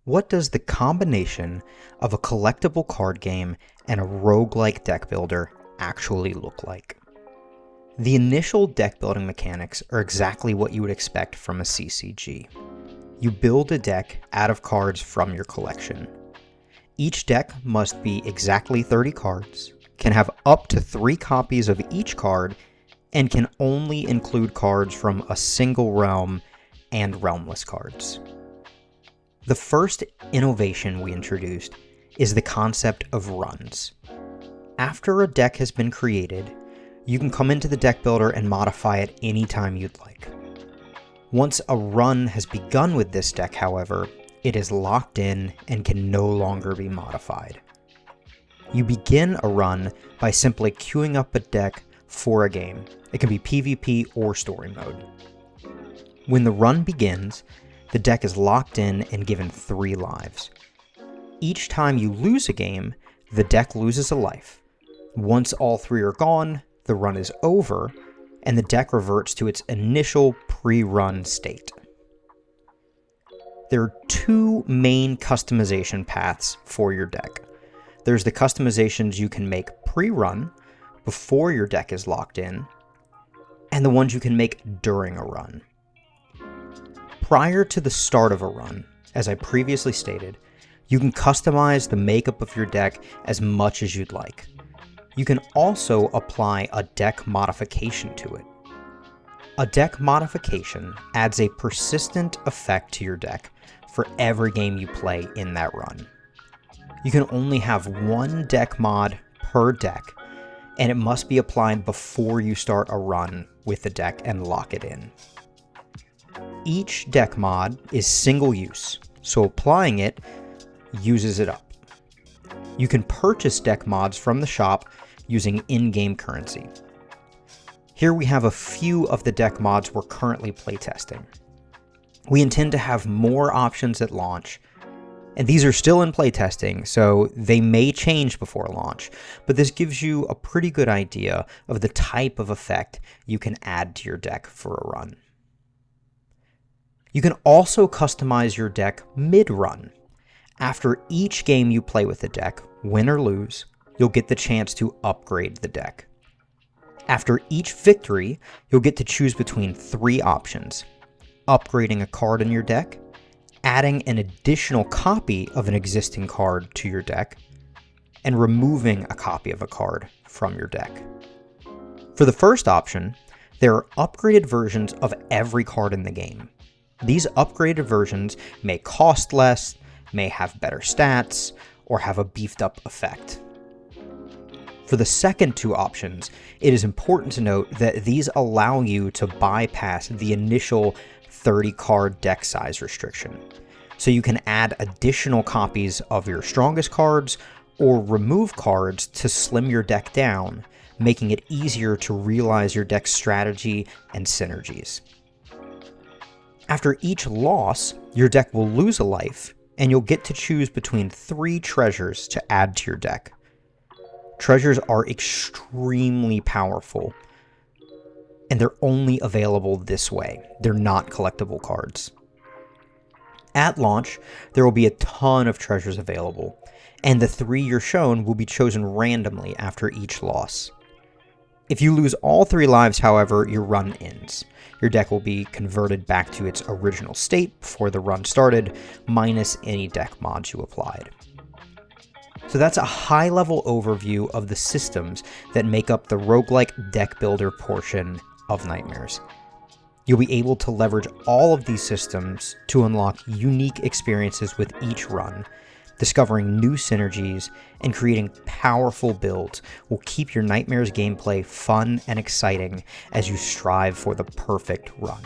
What does the combination of a collectible card game and a roguelike deck builder actually look like? The initial deck building mechanics are exactly what you would expect from a CCG. You build a deck out of cards from your collection. Each deck must be exactly 30 cards, can have up to 3 copies of each card, and can only include cards from a single realm and realmless cards. The first innovation we introduced is the concept of runs. After a deck has been created, you can come into the deck builder and modify it anytime you'd like. Once a run has begun with this deck, however, it is locked in and can no longer be modified. You begin a run by simply queuing up a deck for a game. It can be PvP or story mode. When the run begins, the deck is locked in and given 3 lives. Each time you lose a game, the deck loses a life. Once all 3 are gone, the run is over, and the deck reverts to its initial pre-run state. There are 2 main customization paths for your deck. There's the customizations you can make pre-run, before your deck is locked in, and the ones you can make during a run. Prior to the start of a run, as I previously stated, you can customize the makeup of your deck as much as you'd like. You can also apply a deck modification to it. A deck modification adds a persistent effect to your deck for every game you play in that run. You can only have 1 deck mod per deck, and it must be applied before you start a run with the deck and lock it in. Each deck mod is single use, so applying it uses it up. You can purchase deck mods from the shop using in-game currency. Here we have a few of the deck mods we're currently playtesting. We intend to have more options at launch, and these are still in playtesting, so they may change before launch, but this gives you a pretty good idea of the type of effect you can add to your deck for a run. You can also customize your deck mid-run. After each game you play with the deck, win or lose, you'll get the chance to upgrade the deck. After each victory, you'll get to choose between 3 options: upgrading a card in your deck, adding an additional copy of an existing card to your deck, and removing a copy of a card from your deck. For the first option, there are upgraded versions of every card in the game. These upgraded versions may cost less, may have better stats, or have a beefed up effect. For the second 2 options, it is important to note that these allow you to bypass the initial 30 card deck size restriction. So you can add additional copies of your strongest cards or remove cards to slim your deck down, making it easier to realize your deck's strategy and synergies. After each loss, your deck will lose a life, and you'll get to choose between 3 treasures to add to your deck. Treasures are extremely powerful, and they're only available this way. They're not collectible cards. At launch, there will be a ton of treasures available, and the 3 you're shown will be chosen randomly after each loss. If you lose all 3 lives, however, your run ends. Your deck will be converted back to its original state before the run started, minus any deck mods you applied. So that's a high-level overview of the systems that make up the roguelike deck builder portion of Nightmares. You'll be able to leverage all of these systems to unlock unique experiences with each run. Discovering new synergies and creating powerful builds will keep your Nightmares gameplay fun and exciting as you strive for the perfect run.